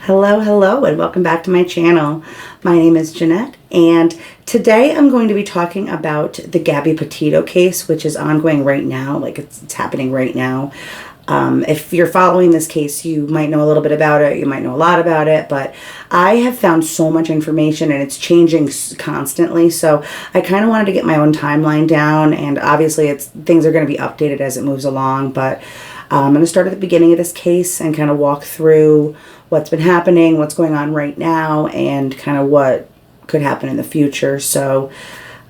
Hello, and welcome back to my channel. My name is Jeanette, and today I'm going to be talking about the Gabby Petito case, which is ongoing right now. Like it's happening right now. If you're following this case, you might know a little bit about it, you might know a lot about it, but I have found so much information and it's changing constantly, so I kind of wanted to get my own timeline down, and obviously things are going to be updated as it moves along, but I'm going to start at the beginning of this case and kind of walk through what's been happening, what's going on right now, and kind of what could happen in the future. So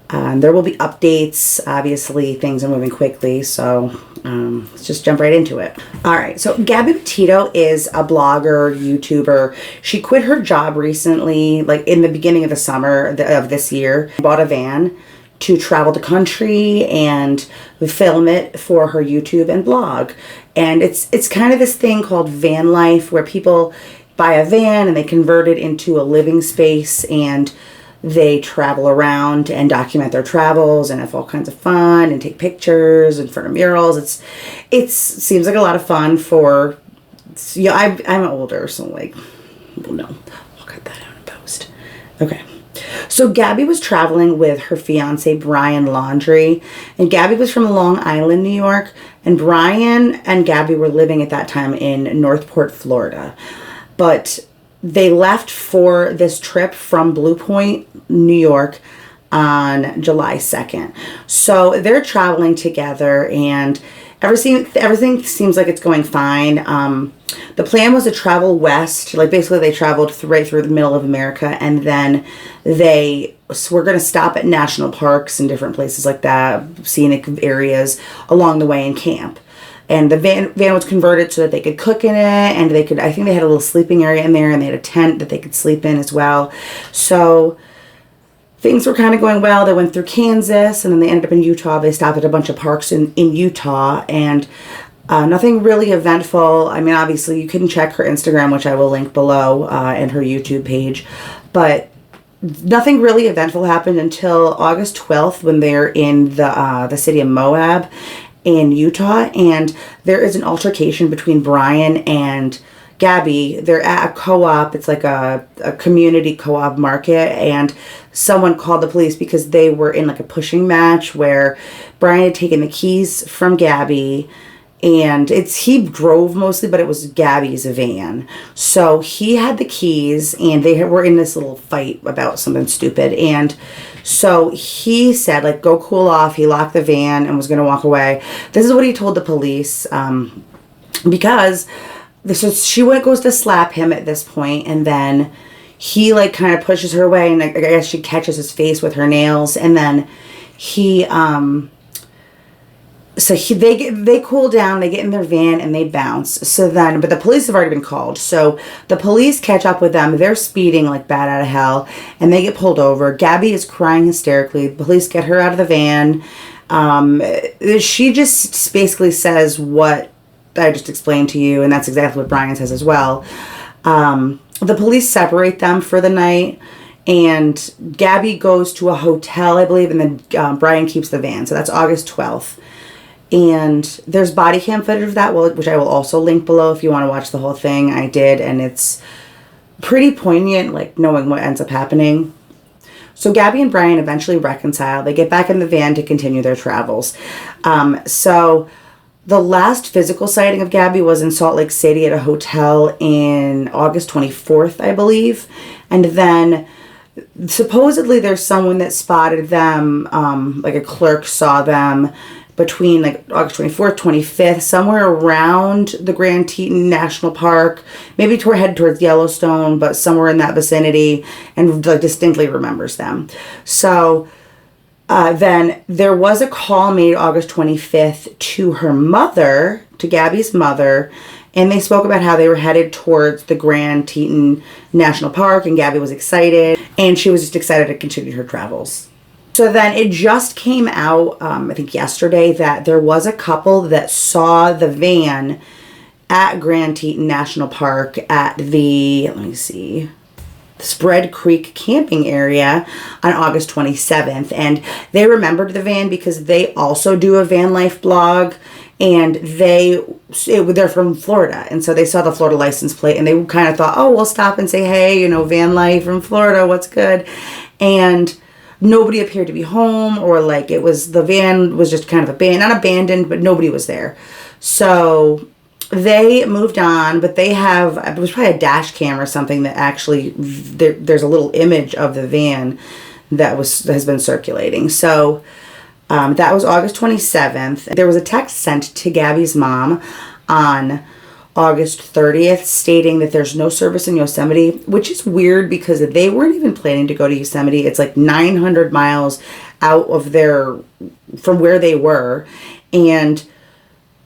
there will be updates. Obviously, things are moving quickly, so let's just jump right into it. All right, so Gabby Petito is a blogger, YouTuber. She quit her job recently, like in the beginning of the summer of this year, bought a van to travel the country and film it for her YouTube and blog. And it's kind of this thing called van life, where people buy a van and they convert it into a living space and they travel around and document their travels and have all kinds of fun and take pictures in front of murals. It seems like a lot of fun for, you know, I'm older, so like, no, I'll cut that out in post. Okay. So Gabby was traveling with her fiance, Brian Laundrie, and Gabby was from Long Island, New York, and Brian and Gabby were living at that time in Northport, Florida. But they left for this trip from Blue Point, New York on July 2nd. So they're traveling together and everything seems like it's going fine. The plan was to travel west, like basically they traveled right through the middle of America, and then they were going to stop at national parks and different places like that, scenic areas along the way, and camp. And the van was converted so that they could cook in it, and I think they had a little sleeping area in there, and they had a tent that they could sleep in as well. So things were kind of going well. They went through Kansas, and then they ended up in Utah. They stopped at a bunch of parks in Utah, and nothing really eventful. I mean, obviously, you can check her Instagram, which I will link below, and her YouTube page. But nothing really eventful happened until August 12th when they're in the city of Moab in Utah, and there is an altercation between Brian and Gabby. They're at a co-op. It's like a community co-op market, and someone called the police because they were in like a pushing match where Brian had taken the keys from Gabby, and he drove mostly, but it was Gabby's van. So he had the keys, and they were in this little fight about something stupid, and so he said, like, go cool off. He locked the van and was going to walk away. This is what he told the police, because she goes to slap him at this point, and then he like kind of pushes her away, and I guess she catches his face with her nails, and then they cool down, they get in their van, and they bounce. But the police have already been called. So the police catch up with them. They're speeding like bat out of hell, and they get pulled over. Gabby is crying hysterically. The police get her out of the van. She just basically says what I just explained to you, and that's exactly what Brian says as well. The police separate them for the night, and Gabby goes to a hotel, I believe, and then Brian keeps the van. So that's August 12th. And there's body cam footage of that, which I will also link below if you want to watch the whole thing. I did, and it's pretty poignant, like knowing what ends up happening. So Gabby and Brian eventually reconcile. They get back in the van to continue their travels. So the last physical sighting of Gabby was in Salt Lake City at a hotel in August 24th, I believe. And then supposedly there's someone that spotted them, like a clerk saw them between like August 24th, 25th, somewhere around the Grand Teton National Park, maybe head towards Yellowstone, but somewhere in that vicinity, and like distinctly remembers them. So then there was a call made August 25th to her mother, to Gabby's mother, and they spoke about how they were headed towards the Grand Teton National Park, and Gabby was excited, and she was just excited to continue her travels. So then it just came out, I think yesterday, that there was a couple that saw the van at Grand Teton National Park at the, Spread Creek camping area on August 27th. And they remembered the van because they also do a van life blog. and they're from Florida, and so they saw the Florida license plate, and they kind of thought, oh, we'll stop and say, hey, van life from Florida, what's good? And nobody appeared to be home, or like the van was just kind of not abandoned, but nobody was there. So they moved on, but it was probably a dash cam or something that actually, there's a little image of the van that has been circulating. So that was August 27th. There was a text sent to Gabby's mom on August 30th stating that there's no service in Yosemite, which is weird because they weren't even planning to go to Yosemite. It's like 900 miles out of from where they were, and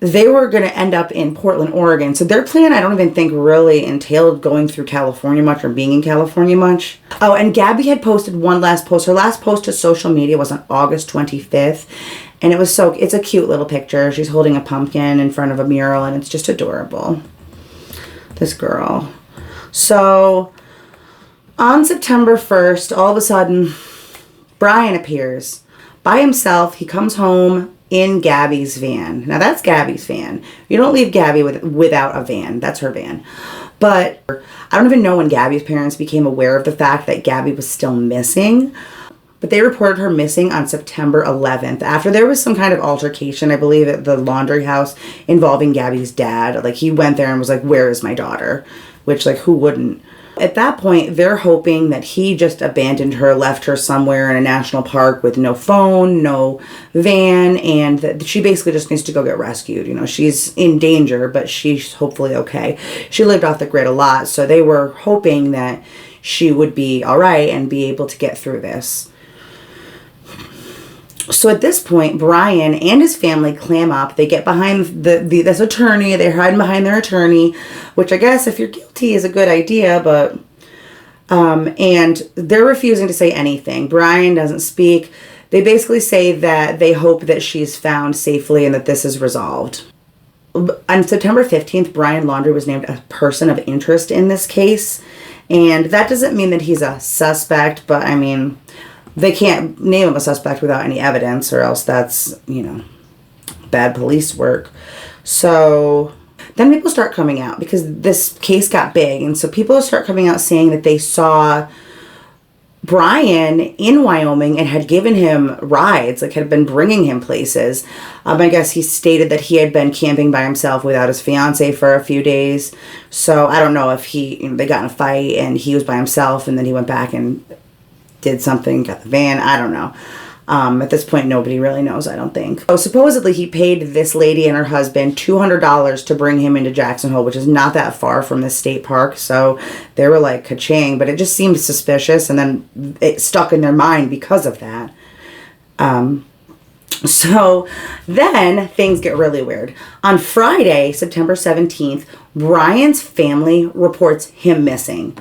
they were going to end up in Portland, Oregon. So their plan, I don't even think really entailed going through California much or being in California much. Oh, and Gabby had posted one last post. Her last post to social media was on August 25th. And it's a cute little picture. She's holding a pumpkin in front of a mural, and it's just adorable. This girl. So on September 1st, all of a sudden, Brian appears by himself. He comes home in Gabby's van. Now that's Gabby's van. You don't leave Gabby without a van. That's her van. But I don't even know when Gabby's parents became aware of the fact that Gabby was still missing. But they reported her missing on September 11th after there was some kind of altercation, I believe, at the Laundrie house involving Gabby's dad. Like, he went there and was like, where is my daughter? Which, like, who wouldn't? At that point, they're hoping that he just abandoned her, left her somewhere in a national park with no phone, no van, and that she basically just needs to go get rescued. She's in danger, but she's hopefully okay. She lived off the grid a lot, so they were hoping that she would be all right and be able to get through this. So at this point, Brian and his family clam up. They get behind this attorney. They're hiding behind their attorney, which I guess if you're guilty is a good idea, but and they're refusing to say anything. Brian doesn't speak. They basically say that they hope that she's found safely and that this is resolved. On September 15th, Brian Laundrie was named a person of interest in this case, and that doesn't mean that he's a suspect, but I mean, they can't name him a suspect without any evidence, or else that's, bad police work. So then people start coming out because this case got big. And so people start coming out saying that they saw Brian in Wyoming and had given him rides, like had been bringing him places. I guess he stated that he had been camping by himself without his fiance for a few days. So I don't know if they got in a fight and he was by himself and then he went back and did something, got the van, I don't know. At this point, nobody really knows, I don't think. So supposedly he paid this lady and her husband $200 to bring him into Jackson Hole, which is not that far from the state park. So they were like, ka-ching, but it just seemed suspicious, and then it stuck in their mind because of that. So then things get really weird. On Friday, September 17th, Brian's family reports him missing.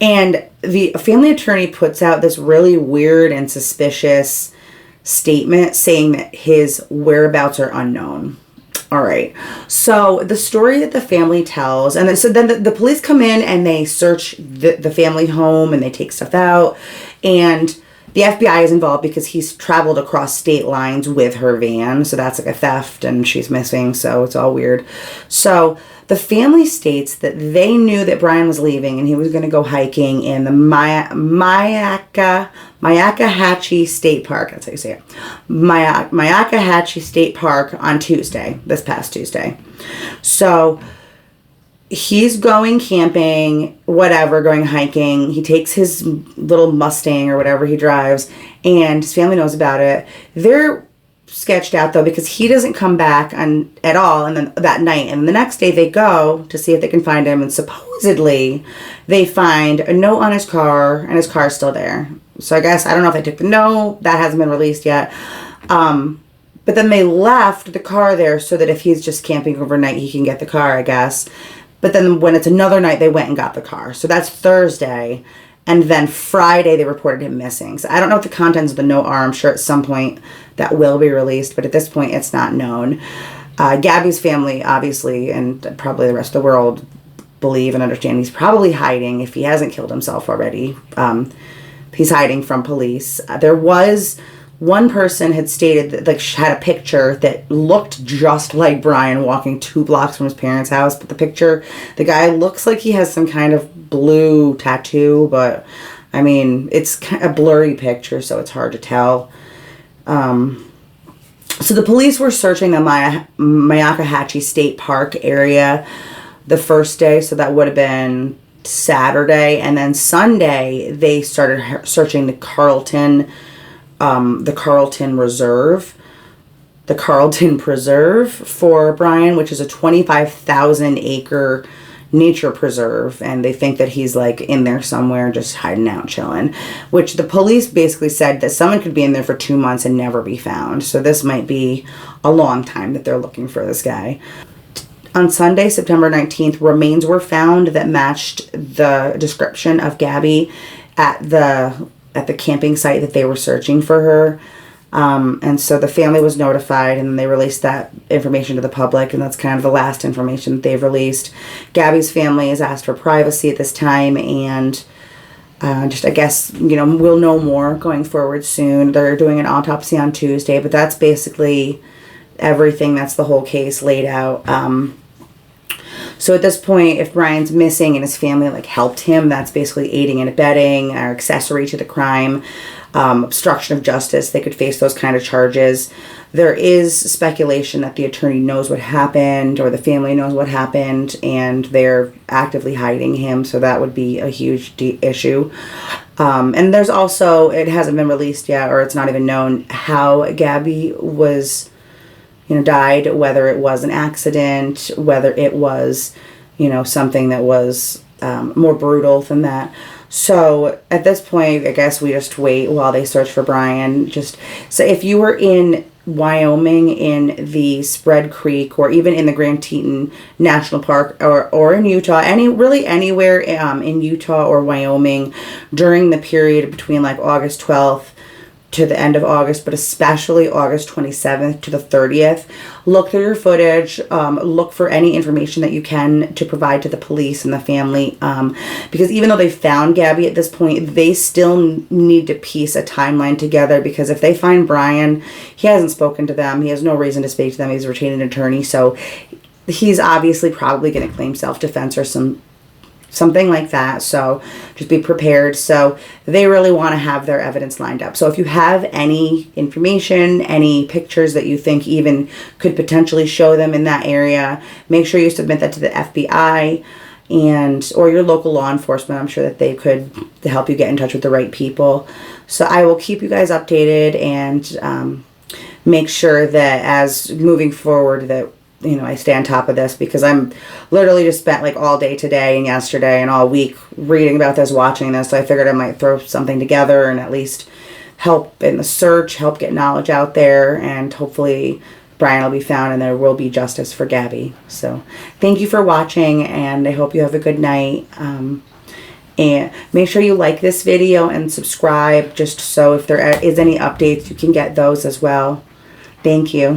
And the family attorney puts out this really weird and suspicious statement saying that his whereabouts are unknown. All right. So the story that the family tells, and then the police come in and they search the family home and they take stuff out, and the FBI is involved because he's traveled across state lines with her van. So that's like a theft and she's missing. So it's all weird. So the family states that they knew that Brian was leaving and he was going to go hiking in the Myakkahatchee State Park. That's how you say it. Myakkahatchee State Park on Tuesday, this past Tuesday. So he's going camping, whatever, going hiking. He takes his little Mustang or whatever he drives, and his family knows about it. They're sketched out, though, because he doesn't come back at all and then that night. And the next day they go to see if they can find him, and supposedly they find a note on his car, and his car's still there. So I guess, I don't know if they took the note. That hasn't been released yet. But then they left the car there so that if he's just camping overnight, he can get the car, I guess. But then when it's another night, they went and got the car. So that's Thursday. And then Friday, they reported him missing. So I don't know what the contents of the note are. I'm sure at some point that will be released. But at this point, it's not known. Gabby's family, obviously, and probably the rest of the world believe and understand he's probably hiding if he hasn't killed himself already. He's hiding from police. There was one person had stated that, like, had a picture that looked just like Brian walking 2 blocks from his parents' house. But the guy looks like he has some kind of blue tattoo, but I mean, it's a blurry picture, so it's hard to tell. So the police were searching the Myakkahatchee State Park area the first day, so that would have been Saturday, and then Sunday they started searching the Carlton Preserve for Brian, which is a 25,000 acre nature preserve, and they think that he's like in there somewhere just hiding out chilling, which the police basically said that someone could be in there for 2 months and never be found. So this might be a long time that they're looking for this guy. On Sunday, September 19th, remains were found that matched the description of Gabby at the camping site that they were searching for her. And so the family was notified, and they released that information to the public, and that's kind of the last information that they've released. Gabby's family has asked for privacy at this time, and just, I guess, you know, we'll know more going forward soon. They're doing an autopsy on Tuesday, but that's basically everything. That's the whole case laid out. So at this point, if Brian's missing and his family like helped him, that's basically aiding and abetting or accessory to the crime, obstruction of justice. They could face those kind of charges. There is speculation that the attorney knows what happened or the family knows what happened, and they're actively hiding him. So that would be a huge issue. And there's also, it hasn't been released yet, or it's not even known how Gabby was, you know, died, whether it was an accident, whether it was, you know, something that was more brutal than that. So at this point, I guess we just wait while they search for Brian. So if you were in Wyoming, in the Spread Creek, or even in the Grand Teton National Park, or in Utah, anywhere in Utah or Wyoming during the period between like August 12th to the end of August, but especially August 27th to the 30th. Look through your footage, look for any information that you can to provide to the police and the family, because even though they found Gabby at this point, they still need to piece a timeline together, because if they find Brian, he hasn't spoken to them, he has no reason to speak to them, he's a retained attorney, so he's obviously probably going to claim self-defense or something like that. So just be prepared. So they really want to have their evidence lined up. So if you have any information, any pictures that you think even could potentially show them in that area, make sure you submit that to the FBI or your local law enforcement. I'm sure that they could help you get in touch with the right people. So I will keep you guys updated, and make sure that as moving forward that, you know, I stay on top of this, because I'm literally just spent like all day today and yesterday and all week reading about this, watching this. So I figured I might throw something together and at least help in the search, help get knowledge out there, and hopefully Brian will be found and there will be justice for Gabby. So thank you for watching, and I hope you have a good night. And make sure you like this video and subscribe, just so if there is any updates, you can get those as well. Thank you.